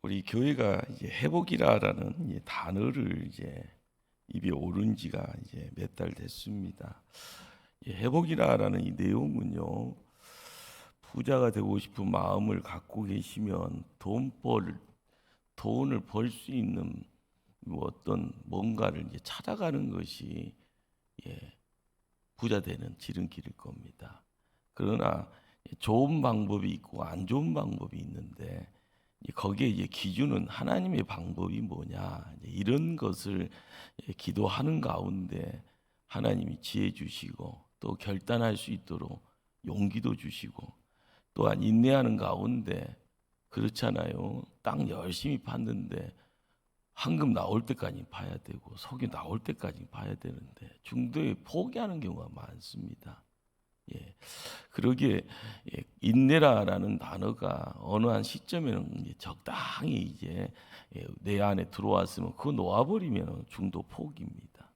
우리 교회가 이제 회복이라라는 단어를 입에 오른 지가 이제 몇 달 됐습니다. 회복이라라는 이 내용은요, 부자가 되고 싶은 마음을 갖고 계시면 돈을 벌 수 있는 어떤 뭔가를 이제 찾아가는 것이 부자 되는 지름길일 겁니다. 그러나 좋은 방법이 있고 안 좋은 방법이 있는데 거기에 이제 기준은 하나님의 방법이 뭐냐, 이런 것을 기도하는 가운데 하나님이 지혜 주시고 또 결단할 수 있도록 용기도 주시고, 또한 인내하는 가운데, 그렇잖아요. 땅 열심히 팠는데 황금 나올 때까지 봐야 되고 석유 나올 때까지 봐야 되는데 중도에 포기하는 경우가 많습니다. 그러기에 인내라라는 단어가 어느 한 시점에는 적당히 내 안에 들어왔으면 그거 놓아버리면 중도 포기입니다.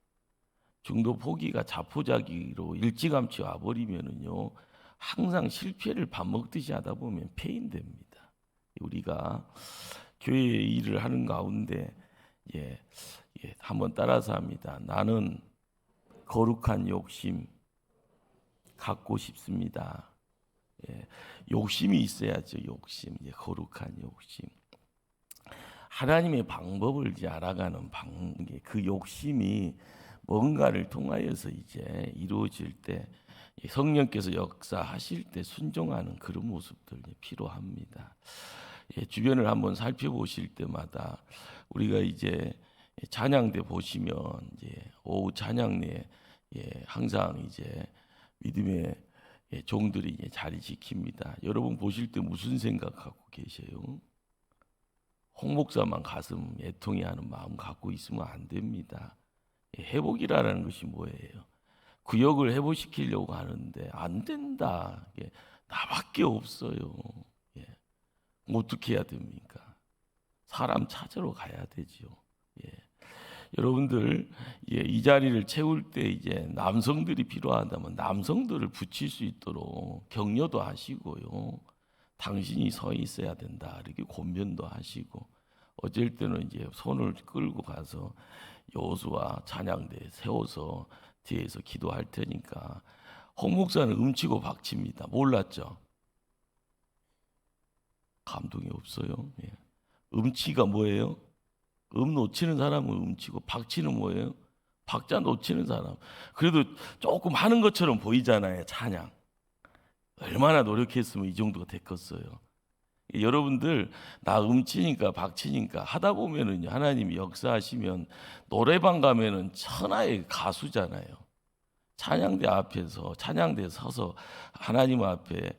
중도 포기가 자포자기로 일찌감치 와버리면은요, 항상 실패를 밥 먹듯이 하다 보면 폐인됩니다. 우리가 교회 일을 하는 가운데 한번 따라서 합니다. 나는 거룩한 욕심 갖고 싶습니다. 욕심이 있어야죠. 욕심, 거룩한 욕심. 하나님의 방법을 알아가는 그 욕심이 뭔가를 통하여서 이루어질 때 성령께서 역사하실 때 순종하는 그런 모습들 필요합니다. 주변을 한번 살펴보실 때마다 우리가 찬양대 보시면 오후 찬양내 항상 믿음의 종들이 자리 지킵니다. 여러분 보실 때 무슨 생각하고 계세요? 홍 목사만 가슴 애통해 하는 마음 갖고 있으면 안 됩니다. 회복이라는 것이 뭐예요? 구역을 회복시키려고 하는데 안 된다. 나밖에 없어요. 어떻게 해야 됩니까? 사람 찾으러 가야 되죠. 여러분들 이 자리를 채울 때 남성들이 필요하다면 남성들을 붙일 수 있도록 격려도 하시고요. 당신이 서 있어야 된다 이렇게 권면도 하시고, 어쩔 때는 손을 끌고 가서 여호수아 찬양대 세워서 뒤에서 기도할 테니까. 홍 목사는 음치고 박칩니다. 몰랐죠? 감동이 없어요. 음치가 뭐예요? 놓치는 사람은 음치고 박치는 뭐예요? 박자 놓치는 사람. 그래도 조금 하는 것처럼 보이잖아요. 찬양 얼마나 노력했으면 이 정도가 됐겠어요. 여러분들 나 음치니까 박치니까 하다 보면은 하나님이 역사하시면 노래방 가면은 천하의 가수잖아요. 찬양대 앞에서 찬양대에 서서 하나님 앞에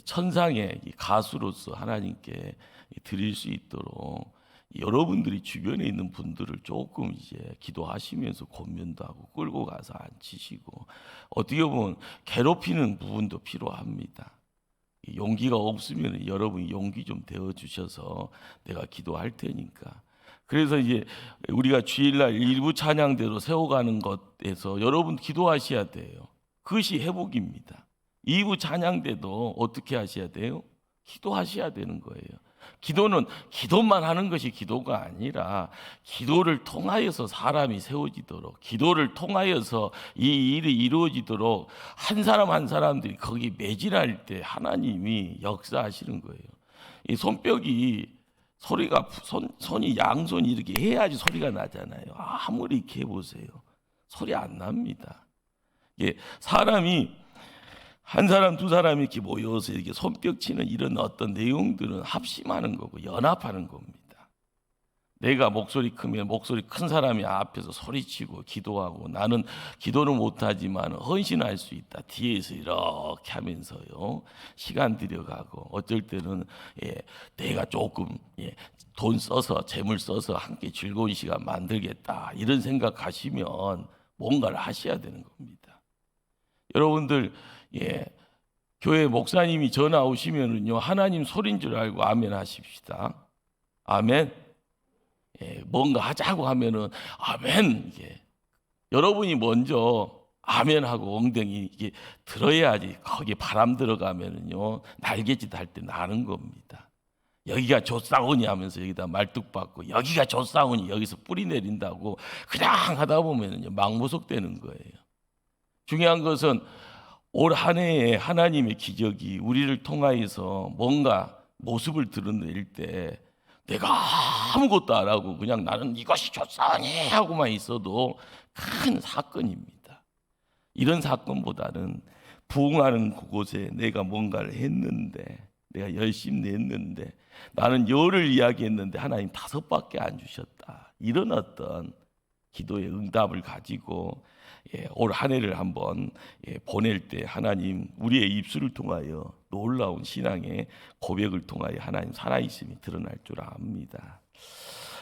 천상의 가수로서 하나님께 드릴 수 있도록 여러분들이 주변에 있는 분들을 조금 기도하시면서 권면도 하고 끌고 가서 앉히시고, 어떻게 보면 괴롭히는 부분도 필요합니다. 용기가 없으면 여러분이 용기 좀 되어 주셔서 내가 기도할 테니까. 그래서 우리가 주일날 일부 찬양대로 세워가는 것에서 여러분 기도하셔야 돼요. 그것이 회복입니다. 2부 찬양대도 어떻게 하셔야 돼요? 기도하셔야 되는 거예요. 기도는 기도만 하는 것이 기도가 아니라 기도를 통하여서 사람이 세워지도록, 기도를 통하여서 이 일이 이루어지도록 한 사람 한 사람들이 거기 매진할 때 하나님이 역사하시는 거예요. 이 손뼉이 소리가 손이 양손이 이렇게 해야지 소리가 나잖아요. 아무리 이렇게 해보세요, 소리 안 납니다. 사람이 한 사람 두 사람이 이렇게 모여서 이렇게 손뼉 치는 이런 어떤 내용들은 합심하는 거고 연합하는 겁니다. 내가 목소리 크면 목소리 큰 사람이 앞에서 소리치고 기도하고, 나는 기도는 못하지만 헌신할 수 있다. 뒤에서 이렇게 하면서요, 시간 들여가고, 어쩔 때는 내가 조금 돈 써서 재물 써서 함께 즐거운 시간 만들겠다 이런 생각하시면 뭔가를 하셔야 되는 겁니다. 여러분들 교회 목사님이 전화 오시면은요, 하나님 소리인 줄 알고 아멘 하십시다. 아멘. 뭔가 하자고 하면은 아멘. 여러분이 먼저 아멘하고 엉덩이 들어야지 거기 바람 들어가면은요, 날개짓 할 때 나는 겁니다. 여기가 조사오니 하면서 여기다 말뚝 박고 여기가 조사오니 여기서 뿌리 내린다고 그냥 하다 보면 망모속되는 거예요. 중요한 것은 올 한 해에 하나님의 기적이 우리를 통하여서 뭔가 모습을 드러낼 때 내가 아무것도 안 하고 그냥 나는 이것이 조사오니 하고만 있어도 큰 사건입니다. 이런 사건보다는 부흥하는 그곳에 내가 뭔가를 했는데, 내가 열심히 냈는데, 나는 열을 이야기했는데 하나님 5밖에 안 주셨다, 이런 어떤 기도의 응답을 가지고 올 한 해를 한번 보낼 때 하나님 우리의 입술을 통하여 놀라운 신앙의 고백을 통하여 하나님 살아있음이 드러날 줄 압니다.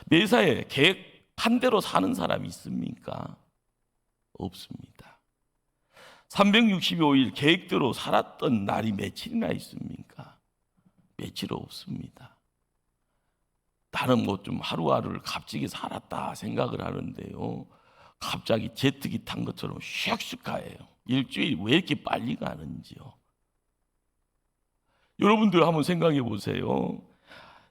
매사에 계획한 대로 사는 사람이 있습니까? 없습니다. 365일 계획대로 살았던 날이 며칠이나 있습니까? 며칠 없습니다. 나는 뭐 좀 하루하루를 값지게 살았다 생각을 하는데요, 갑자기 제트기 탄 것처럼 슉슉 가요. 일주일이 왜 이렇게 빨리 가는지요. 여러분들 한번 생각해 보세요.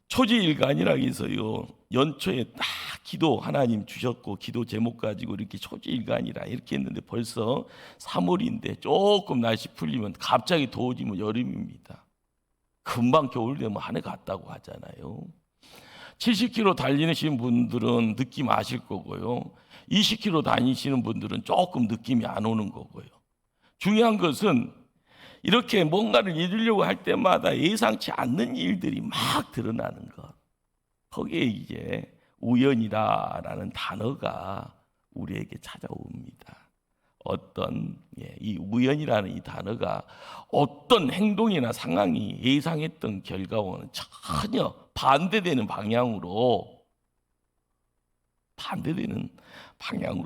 초지일간이라고 해서요, 연초에 딱 기도 하나님 주셨고 기도 제목 가지고 이렇게 초지일간이라 이렇게 했는데 벌써 3월인데 조금 날씨 풀리면 갑자기 더워지면 여름입니다. 금방 겨울 되면 한 해 갔다고 하잖아요. 70km 달리시는 분들은 느낌 아실 거고요, 20km 다니시는 분들은 조금 느낌이 안 오는 거고요. 중요한 것은 이렇게 뭔가를 이루려고 할 때마다 예상치 않는 일들이 막 드러나는 것, 거기에 이제 우연이라는 단어가 우리에게 찾아옵니다. 이 우연이라는 이 단어가 어떤 행동이나 상황이 예상했던 결과와는 전혀 반대되는 방향으로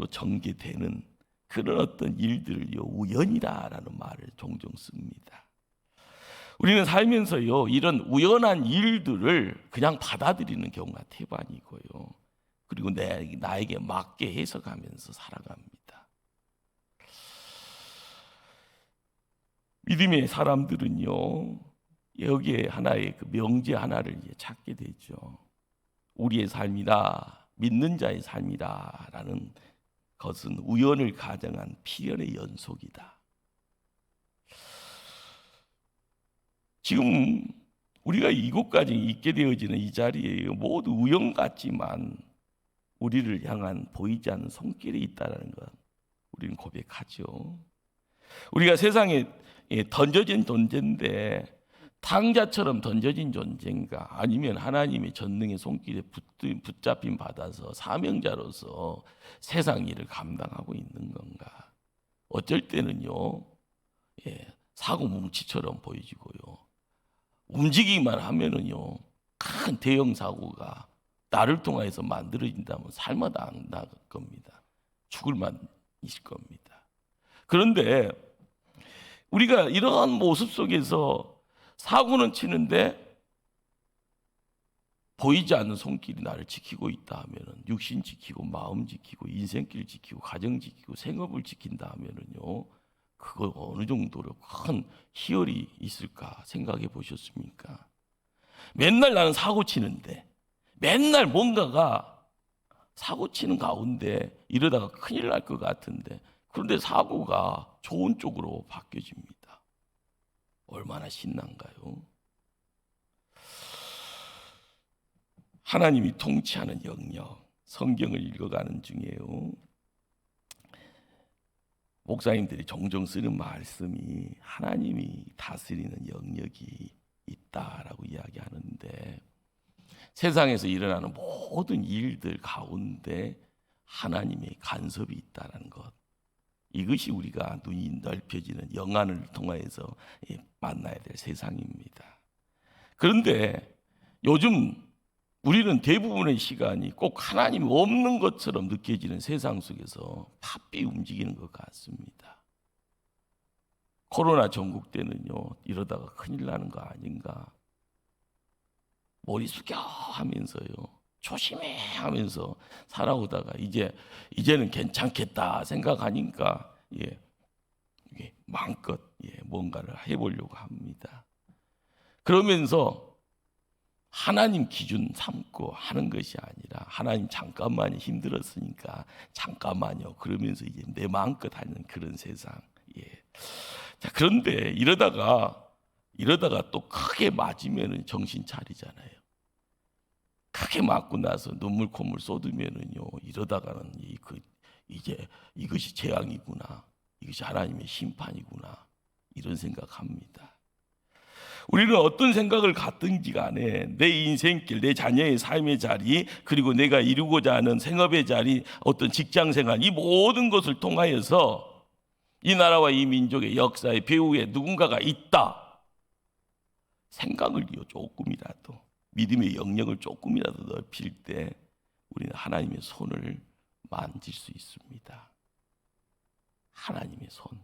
전개되는 그런 어떤 일들을 우연이라는 말을 종종 씁니다. 우리는 살면서요, 이런 우연한 일들을 그냥 받아들이는 경우가 태반이고요, 그리고 나에게 맞게 해석하면서 살아갑니다. 믿음의 사람들은요, 여기에 하나의 그 명제 하나를 찾게 되죠. 우리의 삶이다, 믿는 자의 삶이다라는 것은 우연을 가정한 필연의 연속이다. 지금 우리가 이곳까지 있게 되어지는 이 자리에 모두 우연 같지만 우리를 향한 보이지 않는 손길이 있다는 것 우리는 고백하죠. 우리가 세상에 던져진 존재인데 탕자처럼 던져진 존재인가, 아니면 하나님의 전능의 손길에 붙잡힘 받아서 사명자로서 세상 일을 감당하고 있는 건가. 어쩔 때는요, 사고 뭉치처럼 보이지고요, 움직이기만 하면은요, 큰 대형 사고가 나를 통해서 만들어진다면 살마다 안 나갈 겁니다. 죽을 만 있을 겁니다. 그런데 우리가 이러한 모습 속에서 사고는 치는데 보이지 않는 손길이 나를 지키고 있다 하면은, 육신 지키고 마음 지키고 인생길 지키고 가정 지키고 생업을 지킨다 하면은요, 그거 어느 정도로 큰 희열이 있을까 생각해 보셨습니까? 맨날 나는 사고 치는데, 맨날 뭔가가 사고 치는 가운데 이러다가 큰일 날 것 같은데, 그런데 사고가 좋은 쪽으로 바뀌어집니다. 얼마나 신난가요? 하나님이 통치하는 영역, 성경을 읽어가는 중에요, 목사님들이 종종 쓰는 말씀이 하나님이 다스리는 영역이 있다라고 이야기하는데, 세상에서 일어나는 모든 일들 가운데 하나님의 간섭이 있다는 것, 이것이 우리가 눈이 넓혀지는 영안을 통해서 만나야 될 세상입니다. 그런데 요즘 우리는 대부분의 시간이 꼭 하나님이 없는 것처럼 느껴지는 세상 속에서 바삐 움직이는 것 같습니다. 코로나 전국 때는요, 이러다가 큰일 나는 거 아닌가, 머리 숙여 하면서요, 조심해 하면서 살아오다가 이제는 괜찮겠다 생각하니까 마음껏 뭔가를 해보려고 합니다. 그러면서 하나님 기준 삼고 하는 것이 아니라 하나님 잠깐만요 힘들었으니까 잠깐만요 그러면서 이제 내 마음껏 하는 그런 세상. 예. 자, 그런데 이러다가 또 크게 맞으면은 정신 차리잖아요. 크게 맞고 나서 눈물 콧물 쏟으면은요 이러다가는 이제 이것이 재앙이구나, 이것이 하나님의 심판이구나 이런 생각합니다. 우리는 어떤 생각을 갖든지 간에 내 인생길, 내 자녀의 삶의 자리, 그리고 내가 이루고자 하는 생업의 자리, 어떤 직장생활, 이 모든 것을 통하여서 이 나라와 이 민족의 역사의 배후에 누군가가 있다 생각을요 조금이라도, 믿음의 영역을 조금이라도 넓힐 때 우리는 하나님의 손을 만질 수 있습니다. 하나님의 손.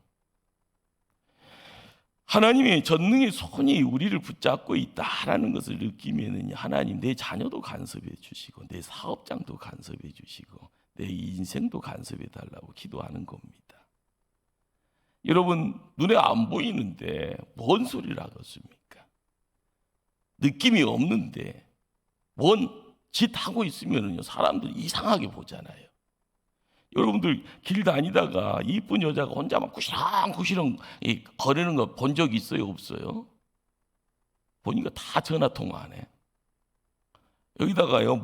하나님의 전능의 손이 우리를 붙잡고 있다라는 것을 느끼면은 하나님 내 자녀도 간섭해 주시고 내 사업장도 간섭해 주시고 내 인생도 간섭해 달라고 기도하는 겁니다. 여러분, 눈에 안 보이는데 뭔 소리를 하겠습니까? 느낌이 없는데 뭔 짓 하고 있으면은요 사람들이 이상하게 보잖아요. 여러분들 길 다니다가 이쁜 여자가 혼자 막 구시렁구시렁 거리는 거 본 적 있어요, 없어요? 보니까 다 전화 통화하네. 여기다가요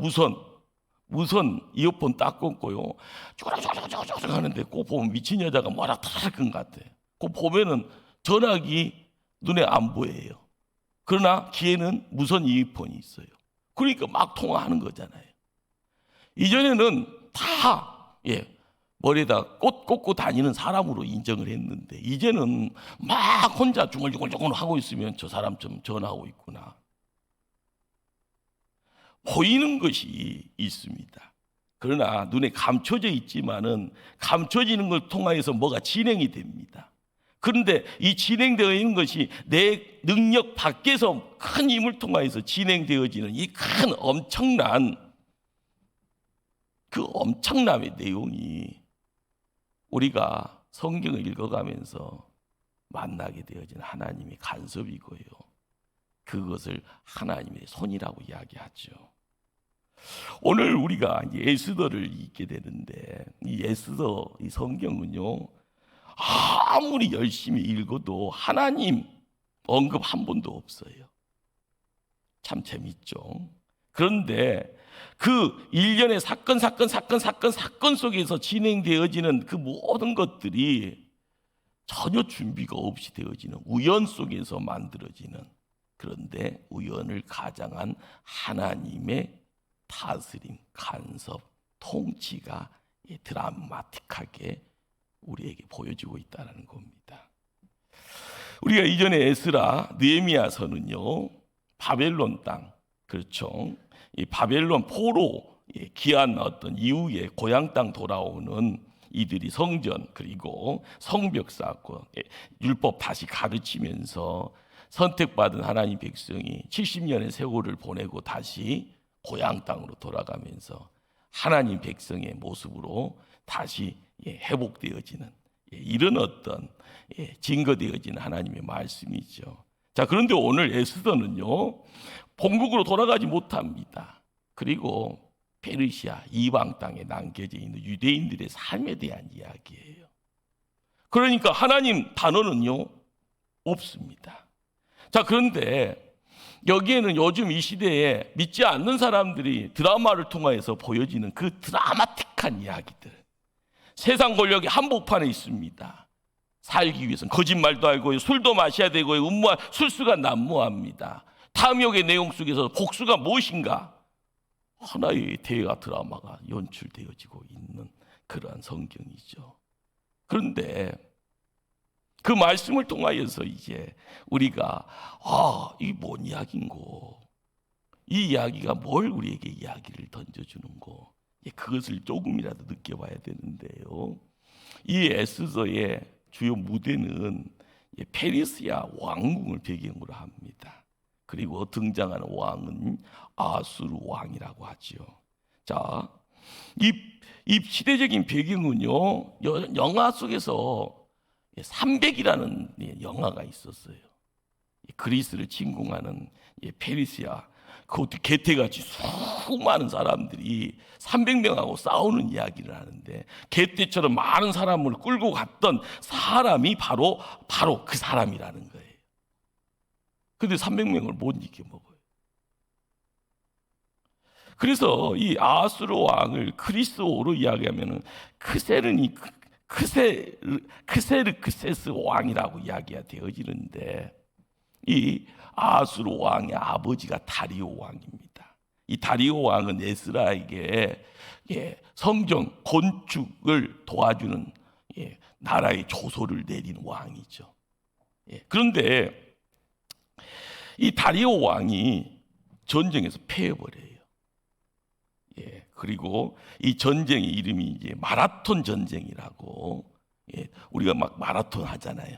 무선 이어폰 딱 꽂고요 쪼그라쪼그라쪼그라 하는데 꼭 보면 미친 여자가 뭐라 탈 것 같아. 꼭 보면은 전화기 눈에 안 보여요. 그러나 귀에는 무선 이어폰이 있어요. 그러니까 막 통화하는 거잖아요. 이전에는 다 머리에다 꽃 꽂고 다니는 사람으로 인정을 했는데 이제는 막 혼자 중얼중얼 하고 있으면 저 사람 좀 전화하고 있구나. 보이는 것이 있습니다. 그러나 눈에 감춰져 있지만은 감춰지는 걸 통하여서 뭐가 진행이 됩니다. 그런데 이 진행되어 있는 것이 내 능력 밖에서 큰 힘을 통하여서 진행되어지는 이 큰 엄청난 그 엄청남의 내용이 우리가 성경을 읽어가면서 만나게 되어진 하나님의 간섭이고요. 그것을 하나님의 손이라고 이야기하죠. 오늘 우리가 에스더를 읽게 되는데 이 에스더 이 성경은요 아무리 열심히 읽어도 하나님 언급 한 번도 없어요. 참 재밌죠. 그런데 그 일련의 사건 속에서 진행되어지는 그 모든 것들이 전혀 준비가 없이 되어지는 우연 속에서 만들어지는, 그런데 우연을 가장한 하나님의 다스림, 간섭, 통치가 드라마틱하게 우리에게 보여지고 있다는 겁니다. 우리가 이전에 에스라, 느헤미야서는요 바벨론 땅, 그렇죠, 이 바벨론 포로 귀환 어떤 이후에 고향 땅 돌아오는 이들이 성전 그리고 성벽 쌓고 율법 다시 가르치면서 선택받은 하나님 백성이 70년의 세월을 보내고 다시 고향 땅으로 돌아가면서 하나님 백성의 모습으로 다시 회복되어지는 이런 어떤 증거되어지는 하나님의 말씀이죠. 자, 그런데 오늘 에스더는요 본국으로 돌아가지 못합니다. 그리고 페르시아 이방 땅에 남겨져 있는 유대인들의 삶에 대한 이야기예요. 그러니까 하나님 단어는요 없습니다. 자, 그런데 여기에는 요즘 이 시대에 믿지 않는 사람들이 드라마를 통해서 보여지는 그 드라마틱한 이야기들, 세상 권력이 한복판에 있습니다. 살기 위해서는 거짓말도 알고요, 술도 마셔야 되고요, 술수가 난무합니다. 탐욕의 내용 속에서 복수가 무엇인가, 하나의 대화 드라마가 연출되어지고 있는 그러한 성경이죠. 그런데 그 말씀을 통하여서 이제 우리가 이게 뭔 이야기인고, 이 이야기가 뭘 우리에게 이야기를 던져주는고, 그것을 조금이라도 느껴봐야 되는데요. 이 에스더의 주요 무대는 페르시아 왕궁을 배경으로 합니다. 그리고 등장하는 왕은 아수르 왕이라고 하죠. 자, 이 시대적인 배경은요 영화 속에서 300이라는 영화가 있었어요. 그리스를 침공하는 페르시아 그것도 개태같이 수많은 사람들이 300명하고 싸우는 이야기를 하는데, 개태처럼 많은 사람을 끌고 갔던 사람이 바로 그 사람이라는 거예요. 근데 300명을 못 이겨먹어요. 그래서 이 아하스로 왕을 그리스어로 이야기하면은 크세르크세스 왕이라고 이야기가 되어지는데, 이 아하스로 왕의 아버지가 다리오 왕입니다. 이 다리오 왕은 에스라에게 성전 건축을 도와주는 나라의 조서를 내린 왕이죠. 그런데 이 다리오 왕이 전쟁에서 패해버려요. 그리고 이 전쟁의 이름이 이제 마라톤 전쟁이라고, 우리가 막 마라톤 하잖아요.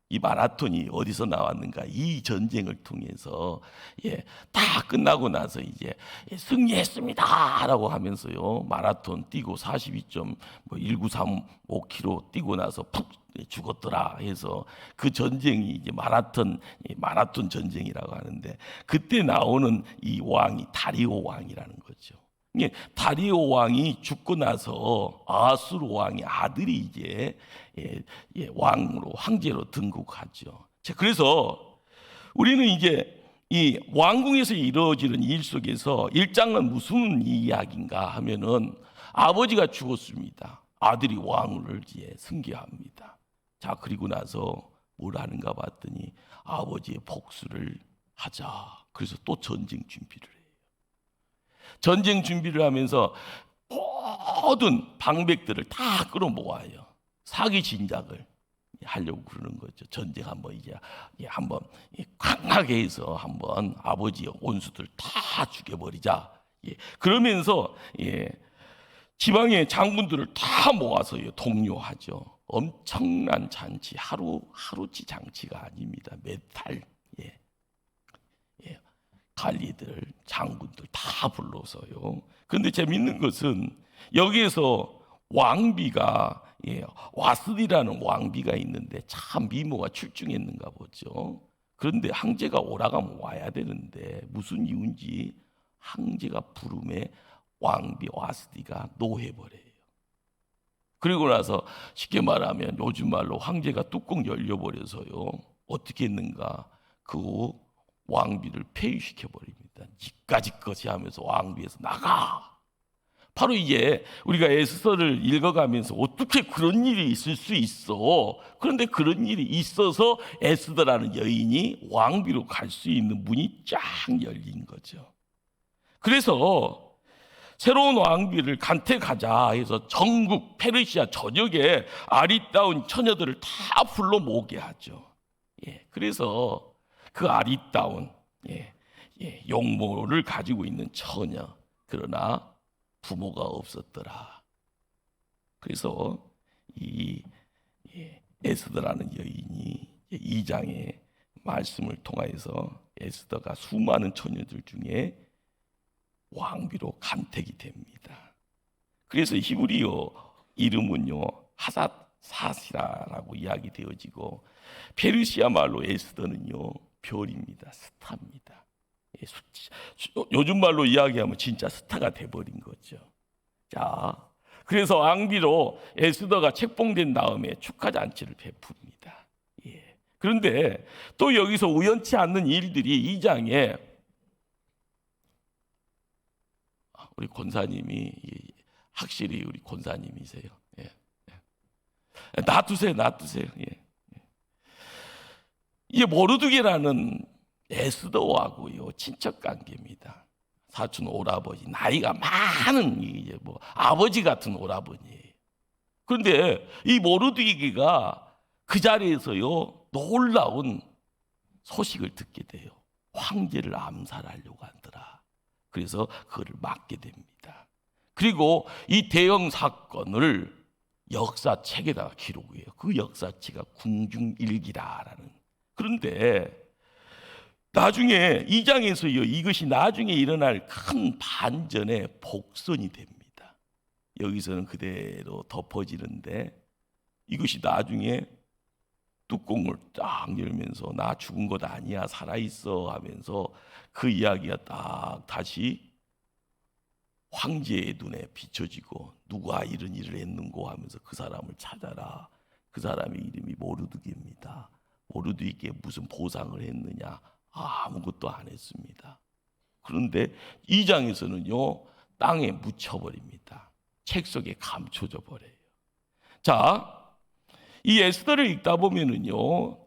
이 마라톤이 어디서 나왔는가? 이 전쟁을 통해서 다 끝나고 나서 이제 승리했습니다라고 하면서요, 마라톤 뛰고 42.1935km 뛰고 나서 푹 죽었더라 해서 그 전쟁이 이제 마라톤 전쟁이라고 하는데, 그때 나오는 이 왕이 다리오 왕이라는 거죠. 다리오 왕이 죽고 나서 아하스로 왕의 아들이 이제 왕으로, 황제로 등극하죠. 그래서 우리는 이제 이 왕궁에서 이루어지는 일 속에서 1장은 무슨 이야기인가 하면은, 아버지가 죽었습니다. 아들이 왕을 이제 승계합니다. 자, 그리고 나서 뭘 하는가 봤더니 아버지의 복수를 하자. 그래서 또 전쟁 준비를 해요. 전쟁 준비를 하면서 모든 방백들을 다 끌어모아요. 사기 진작을 하려고 그러는 거죠. 전쟁 한번 한번 강하게 해서 한번 아버지의 원수들 다 죽여버리자. 그러면서 지방의 장군들을 다 모아서 독려하죠. 엄청난 잔치, 하루치 장치가 아닙니다. 몇 달. 관리들, 장군들 다 불러서요. 그런데 재밌는 것은 여기에서 왕비가 와스디라는 왕비가 있는데 참 미모가 출중했는가 보죠. 그런데 황제가 오라고 하면 와야 되는데 무슨 이유인지 황제가 부름에 왕비 와스디가 노해버려요. 그리고 나서 쉽게 말하면 요즘 말로 황제가 뚜껑 열려버려서요, 어떻게 했는가, 그 왕비를 폐위시켜버립니다. 니까지 것이 하면서 왕비에서 나가. 바로 이제 우리가 에스더를 읽어가면서 어떻게 그런 일이 있을 수 있어. 그런데 그런 일이 있어서 에스더라는 여인이 왕비로 갈 수 있는 문이 쫙 열린 거죠. 그래서 새로운 왕비를 간택하자 해서 전국 페르시아 전역에 아리따운 처녀들을 다 불러 모으게 하죠. 그래서 그 아리따운 용모를 가지고 있는 처녀, 그러나 부모가 없었더라. 그래서 이 에스더라는 여인이 2장의 말씀을 통하여서 에스더가 수많은 처녀들 중에 왕비로 간택이 됩니다. 그래서 히브리어 이름은요, 하삿사시라라고 이야기되어지고, 페르시아 말로 에스더는요, 별입니다. 스타입니다. 요즘 말로 이야기하면 진짜 스타가 돼버린 거죠. 자, 그래서 왕비로 에스더가 책봉된 다음에 축하 잔치를 베풉니다. 그런데 또 여기서 우연치 않는 일들이 2장에, 우리 권사님이 확실히 우리 권사님이세요. 놔두세요. 이게 모르드게라는 에스더하고요 친척 관계입니다. 사촌 오라버지, 나이가 많은 이제 아버지 같은 오라버니예요. 그런데 이 모르드게가 그 자리에서요 놀라운 소식을 듣게 돼요. 황제를 암살하려고 하더라. 그래서 그를 막게 됩니다. 그리고 이 대형 사건을 역사책에다가 기록해요. 그 역사책이 궁중일기라라는. 그런데 나중에 2장에서요 이것이 나중에 일어날 큰 반전의 복선이 됩니다. 여기서는 그대로 덮어지는데, 이것이 나중에 뚜껑을 딱 열면서 나 죽은 것 아니야, 살아있어 하면서 그 이야기가 딱 다시 황제의 눈에 비춰지고 누가 이런 일을 했는고 하면서 그 사람을 찾아라. 그 사람의 이름이 모르드게입니다. 모르드게에게 무슨 보상을 했느냐? 아무것도 안 했습니다. 그런데 2장에서는요 땅에 묻혀버립니다. 책 속에 감춰져 버려요. 자, 이 에스더를 읽다 보면은요,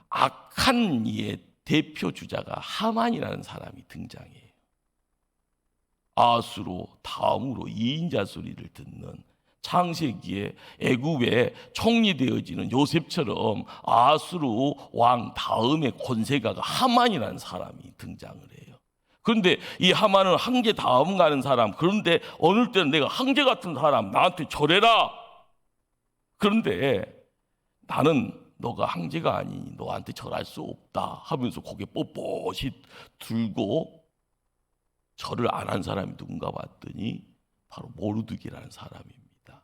악한 대표 주자가 하만이라는 사람이 등장해요. 아수로 다음으로 2인자 소리를 듣는, 창세기에 애굽의 총리 되어지는 요셉처럼 아수르 왕 다음의 권세가가 하만이라는 사람이 등장을 해요. 그런데 이 하만은 황제 다음 가는 사람, 그런데 어느 때는 내가 황제 같은 사람 나한테 절해라. 그런데 나는 너가 황제가 아니니 너한테 절할 수 없다 하면서 고개 뻣뻣이 들고 절을 안 한 사람이 누군가 봤더니 바로 모르드게라는 사람입니다.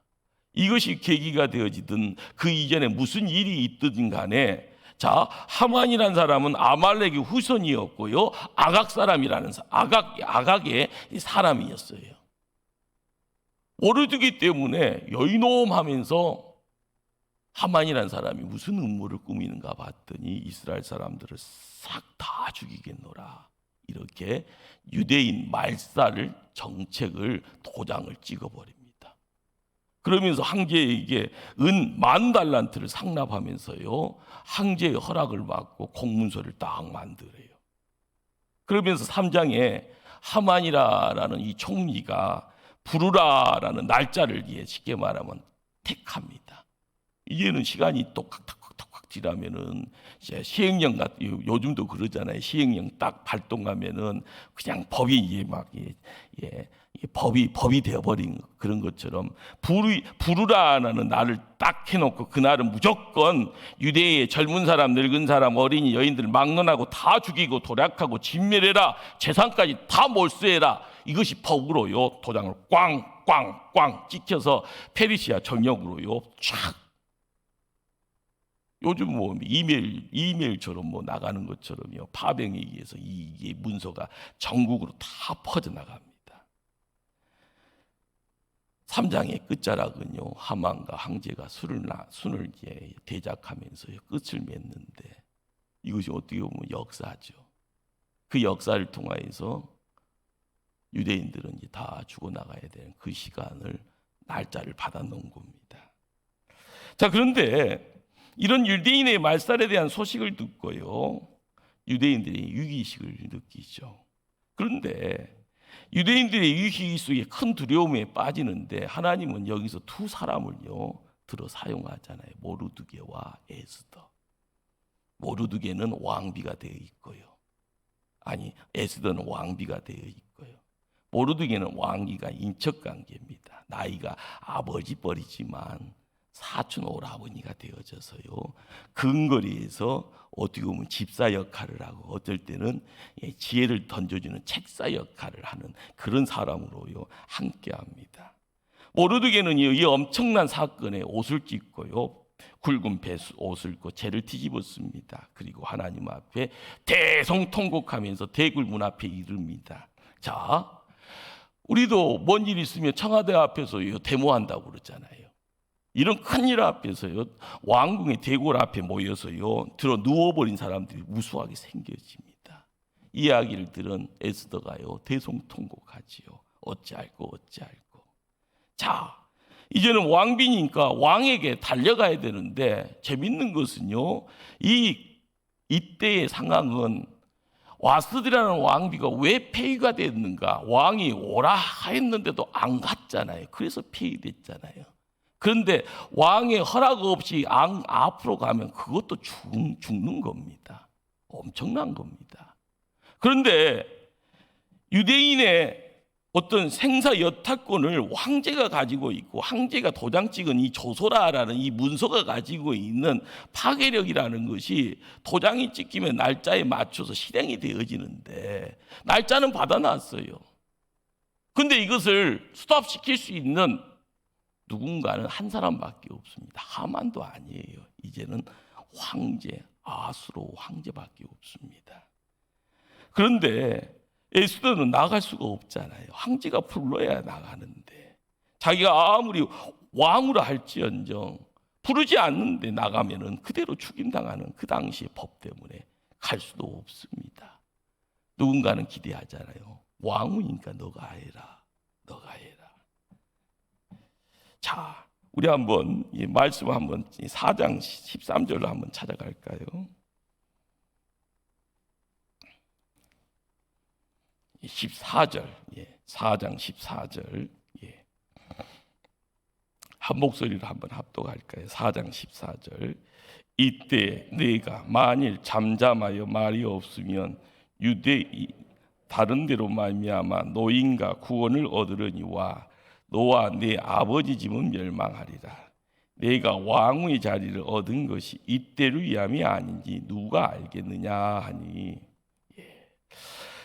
이것이 계기가 되어지든 그 이전에 무슨 일이 있든 간에, 자, 하만이라는 사람은 아말렉의 후손이었고요, 아각 사람이라는 아각의 사람이었어요. 모르드게 때문에 여인놈하면서 하만이라는 사람이 무슨 음모를 꾸미는가 봤더니 이스라엘 사람들을 싹 다 죽이겠노라, 이렇게 유대인 말살을 정책을 도장을 찍어버립니다. 그러면서 황제에게 은 10,000달란트를 상납하면서요 황제의 허락을 받고 공문서를 딱 만들어요. 그러면서 3장에 하만이라는 이 총리가 부르라라는 날짜를 쉽게 말하면 택합니다. 이제는 시간이 똑딱똑딱 지나면은 시행령 같은, 요즘도 그러잖아요. 시행령 딱 발동하면은 그냥 법이 법이 되어버린 그런 것처럼 부르라는 날을 딱 해놓고 그날은 무조건 유대의 젊은 사람, 늙은 사람, 어린이, 여인들 막론하고 다 죽이고 도략하고 진멸해라, 재산까지 다 몰수해라. 이것이 법으로요 도장을 꽝꽝꽝 찍혀서 페르시아 정역으로요 촥, 요즘 뭐 이메일처럼 뭐 나가는 것처럼요 파병에 의해서 이 문서가 전국으로 다 퍼져나갑니다. 3장의 끝자락은요 하만과 황제가 순을 대작하면서요 끝을 맺는데, 이것이 어떻게 보면 역사죠. 그 역사를 통하여서 유대인들은 이제 다 죽어나가야 되는 그 시간을, 날짜를 받아놓은 겁니다. 자, 그런데 이런 유대인의 말살에 대한 소식을 듣고요 유대인들이 위기의식을 느끼죠. 그런데 유대인들의 위기 속에 큰 두려움에 빠지는데 하나님은 여기서 두 사람을요 들어 사용하잖아요. 모르드게와 에스더. 모르드게는 왕비가 되어 있고요, 에스더는 왕비가 되어 있고요. 모르드게는 왕비가 인척관계입니다. 나이가 아버지 뻘이지만 사촌 오라버니가 되어져서요 근거리에서 어떻게 보면 집사 역할을 하고 어떨 때는 지혜를 던져주는 책사 역할을 하는 그런 사람으로요 함께합니다. 모르드게는요 이 엄청난 사건에 옷을 찢고요 굵은 옷을 입고 죄를 뒤집었습니다. 그리고 하나님 앞에 대성통곡하면서 대굴문 앞에 이릅니다. 자, 우리도 뭔 일 있으면 청와대 앞에서요 데모한다고 그러잖아요. 이런 큰일 앞에서요 왕궁의 대궐 앞에 모여서요 들어 누워버린 사람들이 무수하게 생겨집니다. 이 이야기를 들은 에스더가요 대성통곡하지요. 어찌할꼬. 자, 이제는 왕비니까 왕에게 달려가야 되는데, 재밌는 것은요 이때의 상황은 와스디라는 왕비가 왜 폐위가 됐는가, 왕이 오라 했는데도 안 갔잖아요. 그래서 폐위됐잖아요. 그런데 왕의 허락 없이 앞으로 가면 그것도 죽는 겁니다. 엄청난 겁니다. 그런데 유대인의 어떤 생사 여탈권을 황제가 가지고 있고, 황제가 도장 찍은 이 조소라라는 이 문서가 가지고 있는 파괴력이라는 것이 도장이 찍히면 날짜에 맞춰서 실행이 되어지는데 날짜는 받아놨어요. 그런데 이것을 스톱시킬 수 있는 누군가는 한 사람밖에 없습니다. 하만도 아니에요. 이제는 황제, 아수로 황제밖에 없습니다. 그런데 에스더는 나갈 수가 없잖아요. 황제가 불러야 나가는데 자기가 아무리 왕으로 할지언정 부르지 않는데 나가면은 그대로 죽임당하는 그 당시의 법 때문에 갈 수도 없습니다. 누군가는 기대하잖아요. 왕이니까 너가 해라. 너가 해라. 자, 우리 한번 이 말씀 한번 4장 13절로 한번 찾아갈까요? 14절, 4장 14절, 한 목소리로 한번 합독할까요? 4장 14절. 이때 네가 만일 잠잠하여 말이 없으면 유대 다른 데로 말미암아 노인과 구원을 얻으려니와 너와 네 아버지 집은 멸망하리라. 네가 왕의 자리를 얻은 것이 이때를 위함이 아닌지 누가 알겠느냐 하니.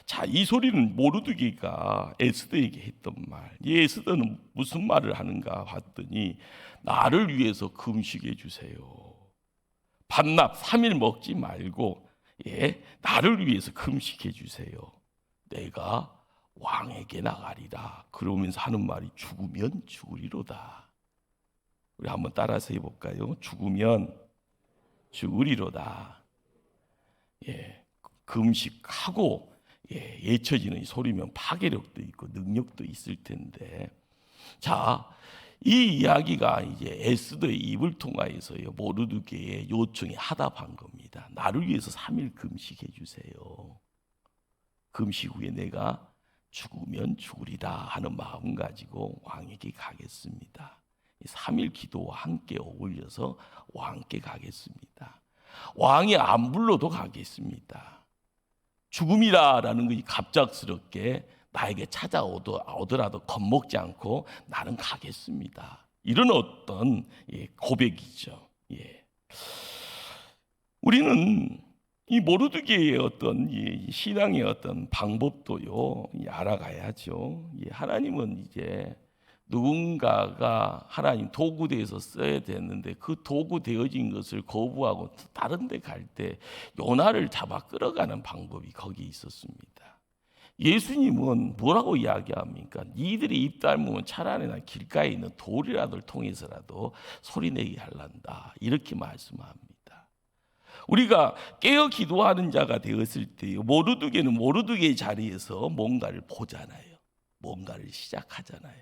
자, 이 소리는 모르드게가 에스더에게 했던 말. 이 에스더는 무슨 말을 하는가 봤더니 나를 위해서 금식해 주세요. 반납 3일 먹지 말고 나를 위해서 금식해 주세요. 내가 왕에게 나가리라. 그러면서 하는 말이 죽으면 죽으리로다. 우리 한번 따라서 해볼까요? 죽으면 죽으리로다. 금식하고 예쳐지는 소리면 파괴력도 있고 능력도 있을 텐데, 자, 이 이야기가 이제 에스더의 입을 통하여서요 모르드게의 요청에 하답한 겁니다. 나를 위해서 3일 금식해 주세요. 금식 후에 내가 죽으면 죽으리다 하는 마음 가지고 왕에게 가겠습니다. 3일 기도와 함께 어울려서 왕께 가겠습니다. 왕이 안 불러도 가겠습니다. 죽음이라는 것이 갑작스럽게 나에게 찾아오더라도 겁먹지 않고 나는 가겠습니다. 이런 어떤 고백이죠. 우리는 이 모르드게의 어떤 이 신앙의 어떤 방법도요 알아가야죠. 하나님은 이제 누군가가 하나님 도구되어서 써야 되는데 그 도구 되어진 것을 거부하고 다른 데 갈 때 요나를 잡아 끌어가는 방법이 거기 있었습니다. 예수님은 뭐라고 이야기합니까? 니들이 입 닮으면 차라리 나 길가에 있는 돌이라도 통해서라도 소리내게 하란다. 이렇게 말씀합니다. 우리가 깨어 기도하는 자가 되었을 때 모르드게는 모르드게의 자리에서 뭔가를 보잖아요. 뭔가를 시작하잖아요.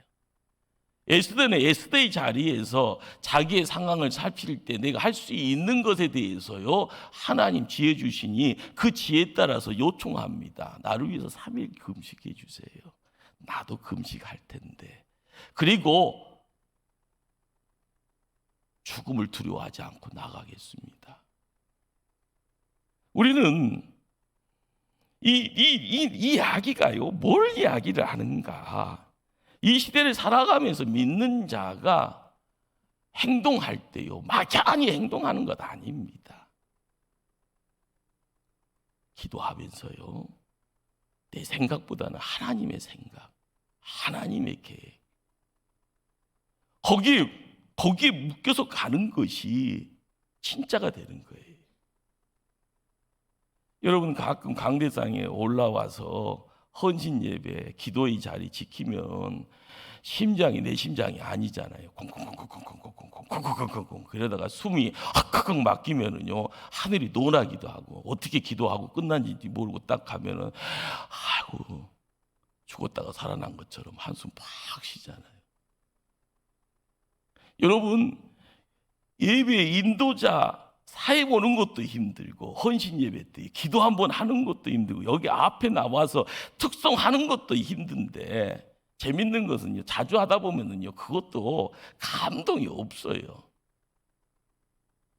에스더는 에스더의 자리에서 자기의 상황을 살필 때 내가 할 수 있는 것에 대해서요 하나님 지혜 주시니 그 지혜에 따라서 요청합니다. 나를 위해서 3일 금식해 주세요. 나도 금식할 텐데. 그리고 죽음을 두려워하지 않고 나가겠습니다. 우리는 이 이야기가요 뭘 이야기를 하는가? 이 시대를 살아가면서 믿는 자가 행동할 때요 막연히 행동하는 것 아닙니다. 기도하면서요 내 생각보다는 하나님의 생각, 하나님의 계획, 거기에 묶여서 가는 것이 진짜가 되는 거예요. 여러분 가끔 강대상에 올라와서 헌신 예배, 기도의 자리 지키면 심장이 내 심장이 아니잖아요. 콩콩콩콩콩콩콩콩콩콩콩콩 그러다가 숨이 헉헉 막히면은요 하늘이 노나기도 하고 어떻게 기도하고 끝난지 모르고 딱 가면은 아이고 죽었다가 살아난 것처럼 한숨 팍 쉬잖아요. 여러분 예배 인도자 사회 보는 것도 힘들고 헌신 예배 때 기도 한번 하는 것도 힘들고 여기 앞에 나와서 특송하는 것도 힘든데 재밌는 것은요 자주 하다 보면은요 그것도 감동이 없어요.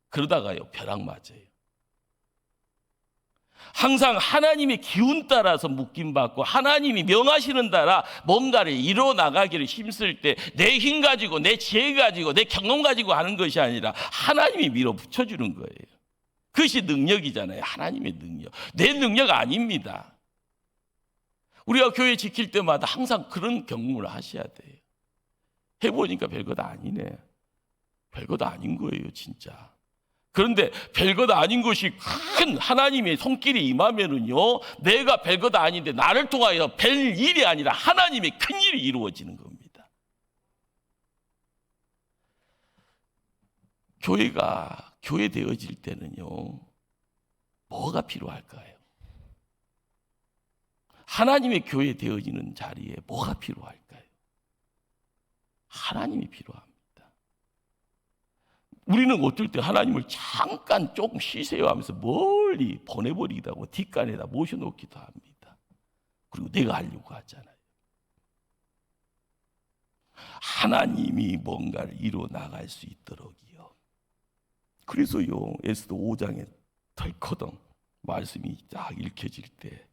그러다가요 벼락 맞아요. 항상 하나님의 기운 따라서 묶임 받고 하나님이 명하시는 따라 뭔가를 이뤄 나가기를 힘쓸 때 내 힘 가지고 내 지혜 가지고 내 경험 가지고 하는 것이 아니라 하나님이 밀어붙여 주는 거예요. 그것이 능력이잖아요. 하나님의 능력. 내 능력 아닙니다. 우리가 교회 지킬 때마다 항상 그런 경험을 하셔야 돼요. 해보니까 별것 아니네. 별것 아닌 거예요 진짜. 그런데 별것 아닌 것이 큰 하나님의 손길이 임하면은요, 내가 별것 아닌데 나를 통하여 별 일이 아니라 하나님의 큰 일이 이루어지는 겁니다. 교회가 교회 되어질 때는요, 뭐가 필요할까요? 하나님의 교회 되어지는 자리에 뭐가 필요할까요? 하나님이 필요합니다. 우리는 어떨 때 하나님을 잠깐 조금 쉬세요 하면서 멀리 보내버리기도 하고 뒷간에다 모셔놓기도 합니다. 그리고 내가 하려고 하잖아요. 하나님이 뭔가를 이루어 나갈 수 있도록이요. 그래서요, 에스더 5장에 덜커덩 말씀이 딱 읽혀질 때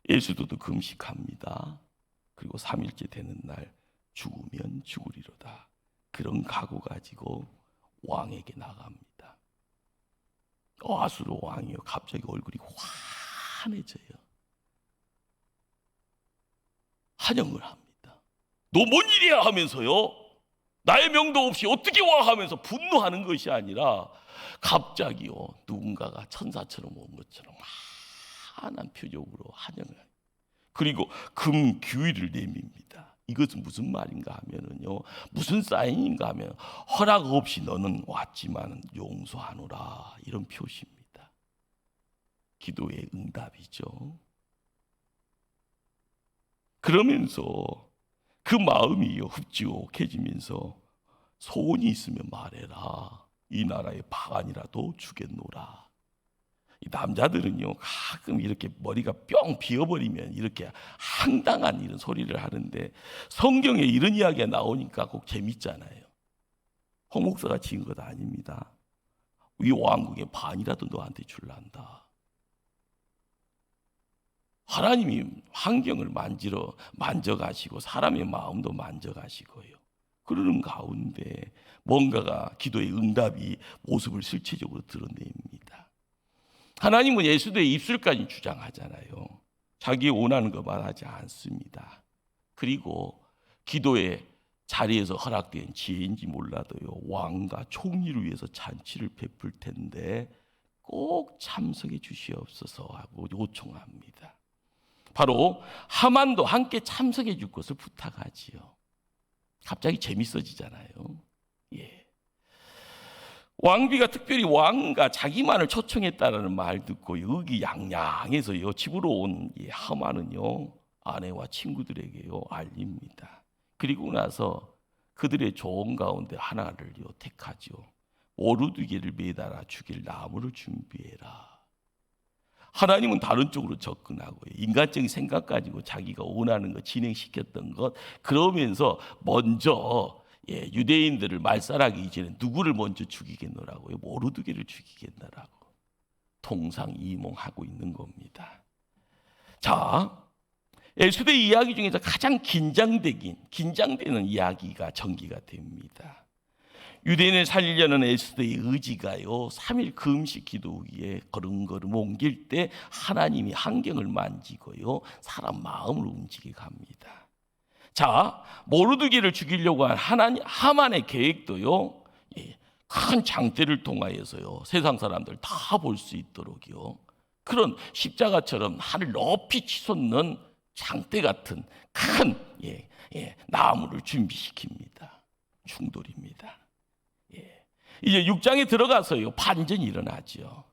에스더도 금식합니다. 그리고 3일째 되는 날 죽으면 죽으리로다. 그런 각오 가지고 왕에게 나갑니다. 아수르 왕이요, 갑자기 얼굴이 환해져요. 환영을 합니다. 너 뭔 일이야 하면서요, 나의 명도 없이 어떻게 와 하면서 분노하는 것이 아니라 갑자기요, 누군가가 천사처럼 온 것처럼 환한 표정으로 환영을 해요. 그리고 금규의를 내밉니다. 이것은 무슨 말인가 하면은요, 무슨 사인인가 하면 허락 없이 너는 왔지만 용서하노라, 이런 표시입니다. 기도의 응답이죠. 그러면서 그 마음이 흡지옥해지면서 소원이 있으면 말해라. 이 나라의 바간이라도 주겠노라. 이 남자들은요, 가끔 이렇게 머리가 뿅 비어버리면 이렇게 황당한 이런 소리를 하는데, 성경에 이런 이야기가 나오니까 꼭 재밌잖아요. 홍 목사가 지은 것 아닙니다. 이 왕국의 반이라도 너한테 줄란다. 하나님이 환경을 만져가시고 사람의 마음도 만져가시고요. 그러는 가운데 뭔가가 기도의 응답이 모습을 실체적으로 드러냅니다. 하나님은 예수도의 입술까지 주장하잖아요. 자기 원하는 것만 하지 않습니다. 그리고 기도의 자리에서 허락된 지혜인지 몰라도요, 왕과 총리를 위해서 잔치를 베풀 텐데 꼭 참석해 주시옵소서 하고 요청합니다. 바로 하만도 함께 참석해 줄 것을 부탁하지요. 갑자기 재밌어지잖아요. 예. 왕비가 특별히 왕과 자기만을 초청했다라는 말 듣고 의기양양해서요, 집으로 온 하만은요, 아내와 친구들에게요 알립니다. 그리고 나서 그들의 조언 가운데 하나를 택하죠. 오르두개를 매달아 죽일 나무를 준비해라. 하나님은 다른 쪽으로 접근하고요, 인간적인 생각 가지고 자기가 원하는 거 진행시켰던 것, 그러면서 먼저 유대인들을 말살하기 이전에 누구를 먼저 죽이겠노라고요? 모르드게를 죽이겠노라고 통상이몽하고 있는 겁니다. 자, 에스더 이야기 중에서 가장 긴장되는 이야기가 전개가 됩니다. 유대인을 살리려는 에스더의 의지가요, 3일 금식 기도 위에 걸음걸음 옮길 때 하나님이 환경을 만지고요, 사람 마음을 움직이게 합니다. 자, 모르드게를 죽이려고 한 하만의 계획도요, 큰 장대를 통하여서요, 세상 사람들 다 볼 수 있도록요, 그런 십자가처럼 하늘 높이 치솟는 장대 같은 큰 나무를 준비시킵니다. 충돌입니다. 이제 6장에 들어가서요, 반전이 일어나죠.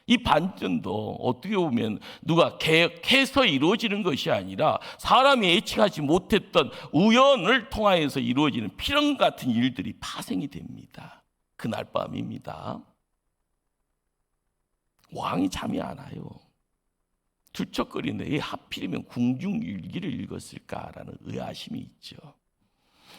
이 반전도 어떻게 보면 누가 계획해서 이루어지는 것이 아니라 사람이 예측하지 못했던 우연을 통하여서 이루어지는 필연 같은 일들이 파생이 됩니다. 그날 밤입니다. 왕이 잠이 안 와요. 둘쩍거리는데 하필이면 궁중일기를 읽었을까라는 의아심이 있죠.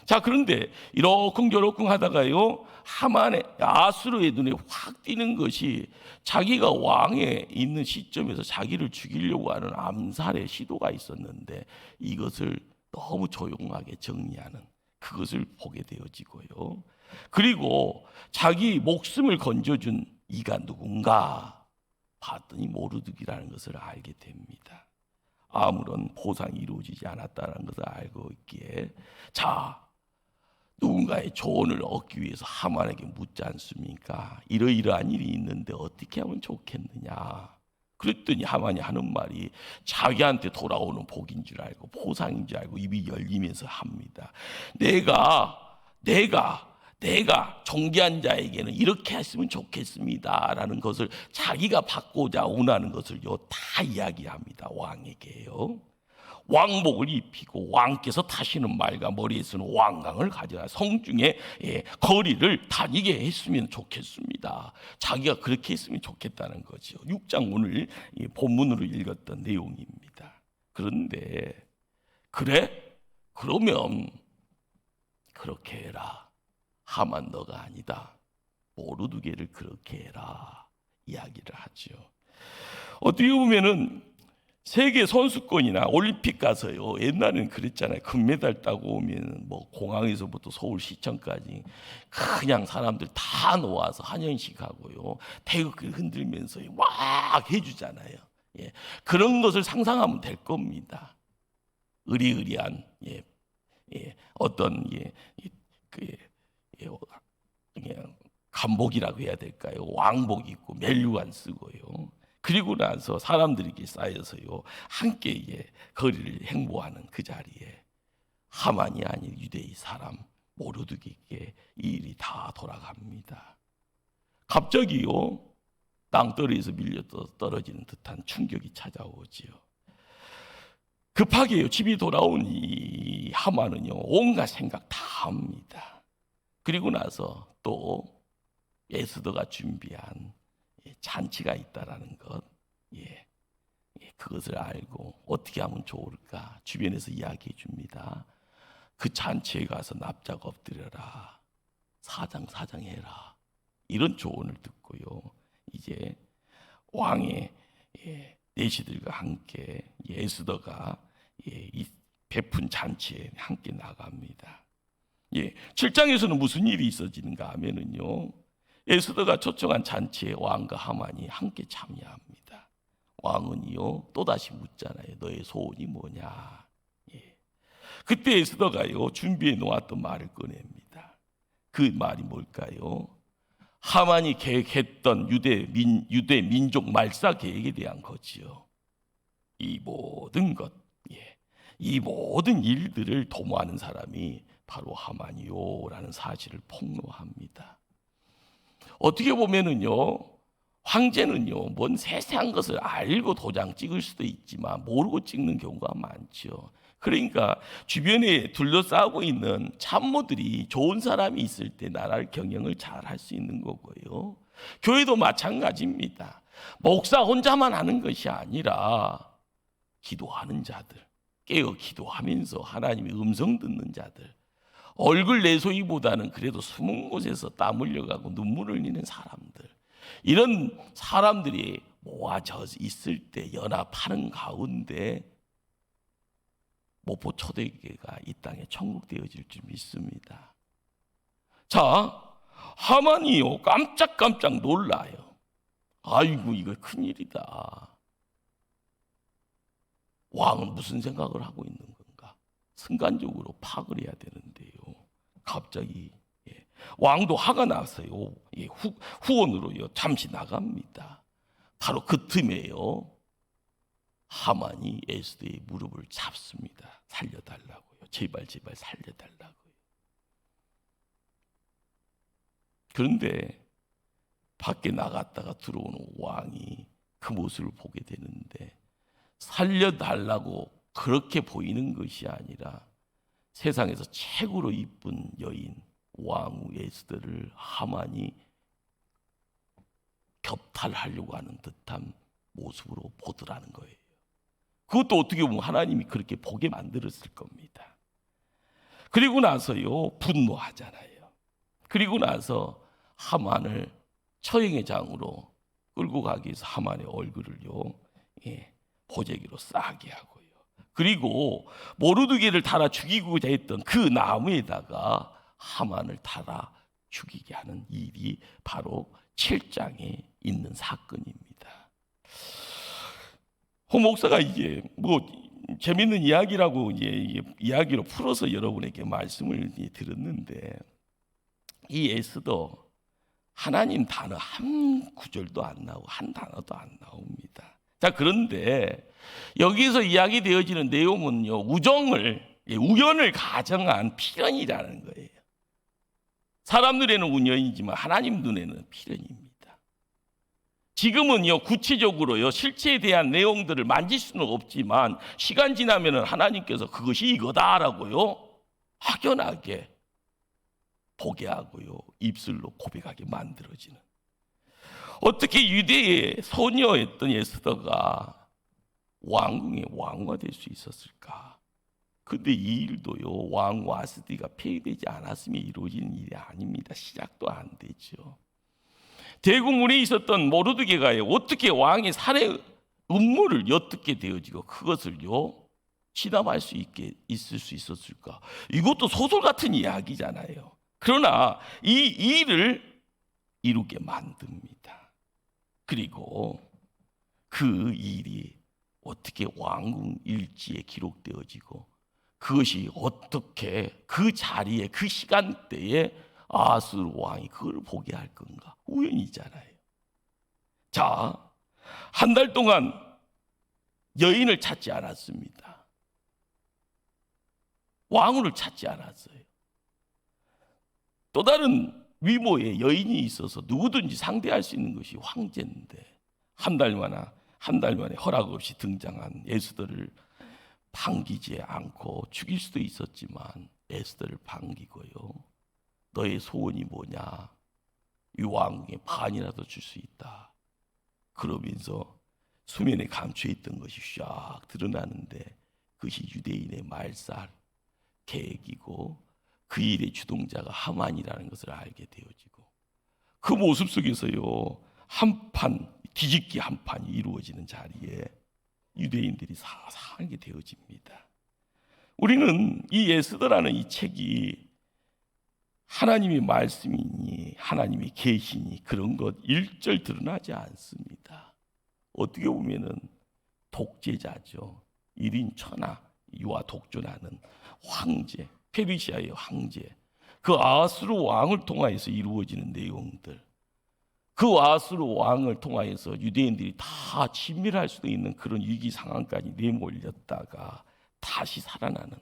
자, 그런데 이러쿵저러쿵 하다가요, 하만의 아수르의 눈에 확 띄는 것이 자기가 왕에 있는 시점에서 자기를 죽이려고 하는 암살의 시도가 있었는데 이것을 너무 조용하게 정리하는 그것을 보게 되어지고요. 그리고 자기 목숨을 건져준 이가 누군가 봤더니 모르드기라는 것을 알게 됩니다. 아무런 보상이 이루어지지 않았다는 것을 알고 있기에, 자, 누군가의 조언을 얻기 위해서 하만에게 묻지 않습니까? 이러이러한 일이 있는데 어떻게 하면 좋겠느냐? 그랬더니 하만이 하는 말이 자기한테 돌아오는 복인 줄 알고 보상인 줄 알고 입이 열리면서 합니다. 내가 존귀한 자에게는 이렇게 했으면 좋겠습니다라는 것을 자기가 받고자 원하는 것을 다 이야기합니다. 왕에게요. 왕복을 입히고 왕께서 타시는 말과 머리에 쓰는 왕관을 가져가 성중에 거리를 다니게 했으면 좋겠습니다. 자기가 그렇게 했으면 좋겠다는 거죠. 6장 오늘 본문으로 읽었던 내용입니다. 그런데 그래? 그러면 그렇게 해라. 하만 너가 아니다. 모르드게를 그렇게 해라. 이야기를 하죠. 어떻게 보면은 세계 선수권이나 올림픽 가서요. 옛날에는 그랬잖아요. 금메달 따고 오면 뭐 공항에서부터 서울시청까지 그냥 사람들 다 놓아서 한영식 하고요. 태극기 흔들면서 막 해주잖아요. 예. 그런 것을 상상하면 될 겁니다. 의리의리한 어떤 간복이라고 해야 될까요? 왕복 입고 멜류관 쓰고요. 그리고 나서 사람들에게 쌓여서요 함께 거리를 행보하는 그 자리에 하만이 아닌 유대의 사람 모르드게에게 이 일이 다 돌아갑니다. 갑자기요 땅덩어리에서 밀려 떨어지는 듯한 충격이 찾아오지요. 급하게요 집이 돌아온 이 하만은요 온갖 생각 다 합니다. 그리고 나서 또 에스더가 준비한 잔치가 있다라는 것, 그것을 알고 어떻게 하면 좋을까 주변에서 이야기해 줍니다. 그 잔치에 가서 납작 엎드려라, 사장해라 이런 조언을 듣고요. 이제 왕의 내시들과 함께 에스더가 이 베푼 잔치에 함께 나갑니다. 7장에서는 무슨 일이 있어지는가 하면은요. 에스더가 초청한 잔치에 왕과 하만이 함께 참여합니다. 왕은요 또다시 묻잖아요. 너의 소원이 뭐냐? 그때 에스더가요 준비해 놓았던 말을 꺼냅니다. 그 말이 뭘까요? 하만이 계획했던 유대 민족 말사 계획에 대한 거지요. 이 모든 것, 이 모든 일들을 도모하는 사람이 바로 하만이요라는 사실을 폭로합니다. 어떻게 보면은요, 황제는요, 뭔 세세한 것을 알고 도장 찍을 수도 있지만 모르고 찍는 경우가 많죠. 그러니까 주변에 둘러싸고 있는 참모들이 좋은 사람이 있을 때 나라를 경영을 잘 할 수 있는 거고요. 교회도 마찬가지입니다. 목사 혼자만 하는 것이 아니라 기도하는 자들, 깨어 기도하면서 하나님의 음성 듣는 자들, 얼굴 내소이보다는 그래도 숨은 곳에서 땀 흘려가고 눈물을 흘리는 사람들, 이런 사람들이 모아져 있을 때 연합하는 가운데 목포 초대교회가 이 땅에 천국되어질 줄 믿습니다. 자, 하만이요 깜짝깜짝 놀라요. 아이고 이거 큰일이다. 왕은 무슨 생각을 하고 있는 건가? 순간적으로 파악을 해야 되는데요. 갑자기 왕도 화가 났어요. 후원으로요 잠시 나갑니다. 바로 그 틈에요 하만이 에스더의 무릎을 잡습니다. 살려달라고요. 제발 살려달라고요. 그런데 밖에 나갔다가 들어오는 왕이 그 모습을 보게 되는데 살려달라고 그렇게 보이는 것이 아니라 세상에서 최고로 이쁜 여인 왕후 에스더를 하만이 격탈하려고 하는 듯한 모습으로 보더라는 거예요. 그것도 어떻게 보면 하나님이 그렇게 보게 만들었을 겁니다. 그리고 나서요 분노하잖아요. 그리고 나서 하만을 처형의 장으로 끌고 가기 위해서 하만의 얼굴을요 보재기로 싸게 하고요. 그리고 모르드게를 달아 죽이고자 했던 그 나무에다가 하만을 달아 죽이게 하는 일이 바로 7장에 있는 사건입니다. 홍 목사가 이게 재밌는 이야기라고 이게 이야기로 풀어서 여러분에게 말씀을 드렸는데, 이 에스더 하나님 단어 한 구절도 안 나오고 한 단어도 안 나옵니다. 자, 그런데 여기서 이야기되어지는 내용은요, 우연을 가정한 필연이라는 거예요. 사람 눈에는 우연이지만 하나님 눈에는 필연입니다. 지금은요, 구체적으로요, 실체에 대한 내용들을 만질 수는 없지만 시간 지나면은 하나님께서 그것이 이거다라고요, 확연하게 보게 하고요, 입술로 고백하게 만들어지는. 어떻게 유대의 소녀였던 에스더가 왕궁의 왕후가 될 수 있었을까? 근데 이 일도요, 왕 와스디가 폐위되지 않았으면 이루어지는 일이 아닙니다. 시작도 안 되죠. 대국문에 있었던 모르드게가 어떻게 왕의 살해 음모를 엿듣게 되어지고 그것을요, 시담할 수 있을 수 있었을까? 이것도 소설 같은 이야기잖아요. 그러나 이 일을 이루게 만듭니다. 그리고 그 일이 어떻게 왕궁 일지에 기록되어지고 그것이 어떻게 그 자리에 그 시간대에 아수르 왕이 그걸 보게 할 건가? 우연이잖아요. 자, 한 달 동안 여인을 찾지 않았습니다. 왕후를 찾지 않았어요. 또 다른 위모의 여인이 있어서 누구든지 상대할 수 있는 것이 황제인데 한 달 만에 허락 없이 등장한 에스더를 반기지 않고 죽일 수도 있었지만 에스더를 반기고요, 너의 소원이 뭐냐? 이 왕궁의 반이라도 줄 수 있다. 그러면서 수면에 감춰 있던 것이 쫙 드러나는데 그것이 유대인의 말살 계획이고 그 일의 주동자가 하만이라는 것을 알게 되어지고, 그 모습 속에서요, 뒤집기 한 판이 이루어지는 자리에 유대인들이 살게 되어집니다. 우리는 이 에스더라는 이 책이 하나님의 말씀이니 하나님의 계시니 그런 것 일절 드러나지 않습니다. 어떻게 보면은 독재자죠. 1인 천하 유아 독존하는 황제, 페르시아의 황제, 그 아수르 왕을 통하여서 이루어지는 내용들, 그 아수르 왕을 통하여서 유대인들이 다 진멸할 수도 있는 그런 위기 상황까지 내몰렸다가 다시 살아나는,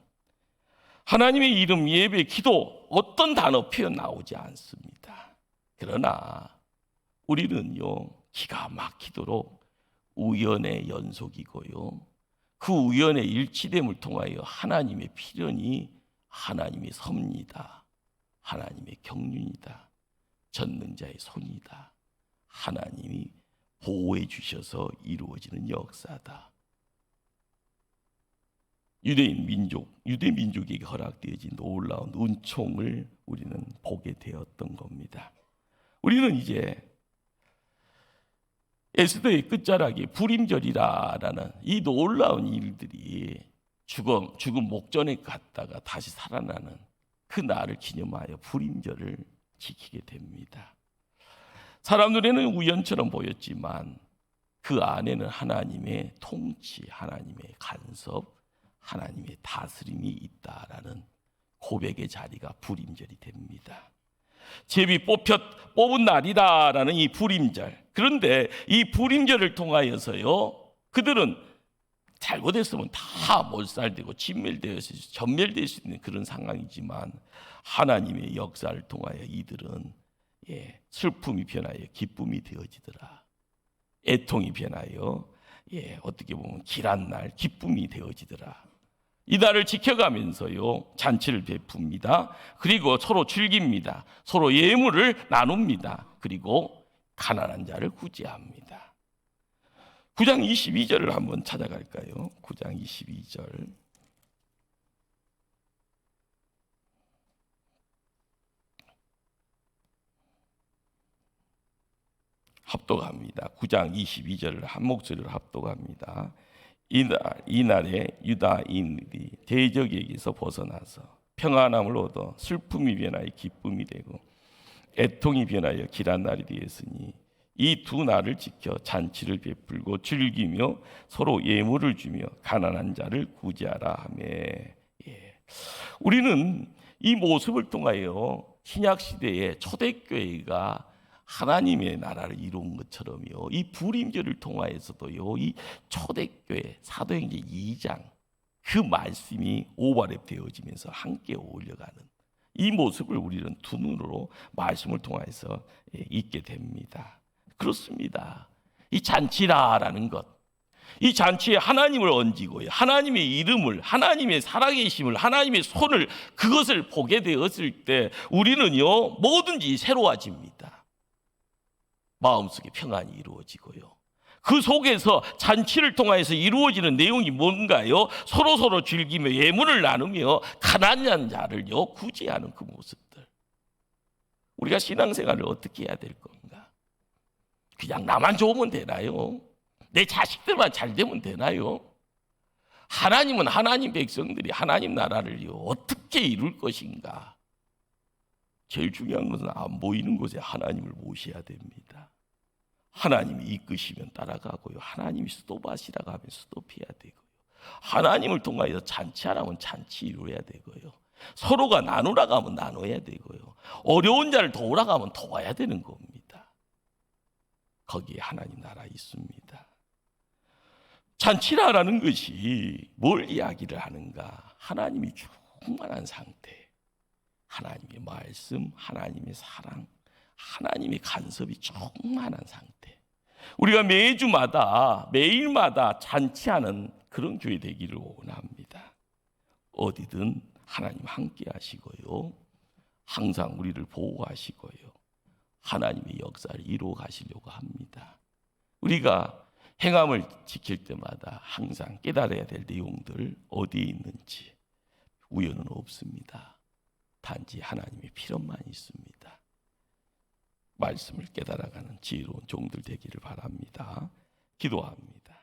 하나님의 이름, 예배, 기도 어떤 단어 표현 나오지 않습니다. 그러나 우리는요, 기가 막히도록 우연의 연속이고요, 그 우연의 일치됨을 통하여 하나님의 필연이 하나님의 섭니다, 하나님의 경륜이다, 전능자의 손이다, 하나님이 보호해 주셔서 이루어지는 역사다. 유대 민족에게 허락되어진 놀라운 은총을 우리는 보게 되었던 겁니다. 우리는 이제 에스더의 끝자락이 불임절이라는 이 놀라운 일들이 죽음 목전에 갔다가 다시 살아나는 그 날을 기념하여 불임절을 지키게 됩니다. 사람 눈에는 우연처럼 보였지만 그 안에는 하나님의 통치, 하나님의 간섭, 하나님의 다스림이 있다라는 고백의 자리가 불임절이 됩니다. 제비 뽑은 날이다라는 이 불임절. 그런데 이 불임절을 통하여서요, 그들은 잘못했으면 다 몰살되고 전멸될 수 있는 그런 상황이지만 하나님의 역사를 통하여 이들은 슬픔이 변하여 기쁨이 되어지더라. 애통이 변하여 어떻게 보면 길한 날 기쁨이 되어지더라. 이 날을 지켜가면서요, 잔치를 베풉니다. 그리고 서로 즐깁니다. 서로 예물을 나눕니다. 그리고 가난한 자를 구제합니다. 9장 22절을 한번 찾아갈까요? 9장 22절. 합독합니다. 9장 22절을 한 목소리로 합독합니다. 이날에 유다인들이 대적에게서 벗어나서 평안함을 얻어 슬픔이 변하여 기쁨이 되고 애통이 변하여 길한 날이 되었으니 이 두 날을 지켜 잔치를 베풀고 즐기며 서로 예물을 주며 가난한 자를 구제하라 하며. 예. 우리는 이 모습을 통하여 신약 시대의 초대교회가 하나님의 나라를 이룬 것처럼요, 이 불임절을 통하여서도요, 이 초대교회 사도행전 2장 그 말씀이 오버랩되어지면서 함께 어울려가는 이 모습을 우리는 두 눈으로 말씀을 통해서 잊게 됩니다. 그렇습니다. 이 잔치라라는 것, 이 잔치에 하나님을 얹이고요, 하나님의 이름을, 하나님의 살아계심을, 하나님의 손을, 그것을 보게 되었을 때 우리는요 뭐든지 새로워집니다. 마음속에 평안이 이루어지고요, 그 속에서 잔치를 통해서 이루어지는 내용이 뭔가요? 서로 즐기며 예물을 나누며 가난한 자를요 구제하는 그 모습들. 우리가 신앙생활을 어떻게 해야 될 건가? 그냥 나만 좋으면 되나요? 내 자식들만 잘 되면 되나요? 하나님은 하나님 백성들이 하나님 나라를요 어떻게 이룰 것인가? 제일 중요한 것은 안 보이는 곳에 하나님을 모셔야 됩니다. 하나님이 이끄시면 따라가고요, 하나님이 스톱하시라고 하면 스톱해야 되고요, 하나님을 통하여 잔치하라면 잔치 이루어야 되고요, 서로가 나누라고 하면 나눠야 되고요, 어려운 자를 도우라고 하면 도와야 되는 겁니다. 거기에 하나님 나라 있습니다. 잔치라는 것이 뭘 이야기를 하는가? 하나님이 충만한 상태, 하나님의 말씀, 하나님의 사랑, 하나님의 간섭이 충만한 상태. 우리가 매주마다 매일마다 잔치하는 그런 교회 되기를 원합니다. 어디든 하나님 함께 하시고요, 항상 우리를 보호하시고요, 하나님의 역사를 이루어 가시려고 합니다. 우리가 행함을 지킬 때마다 항상 깨달아야 될 내용들 어디에 있는지 우연은 없습니다. 단지 하나님의 필요만 있습니다. 말씀을 깨달아가는 지혜로운 종들 되기를 바랍니다. 기도합니다.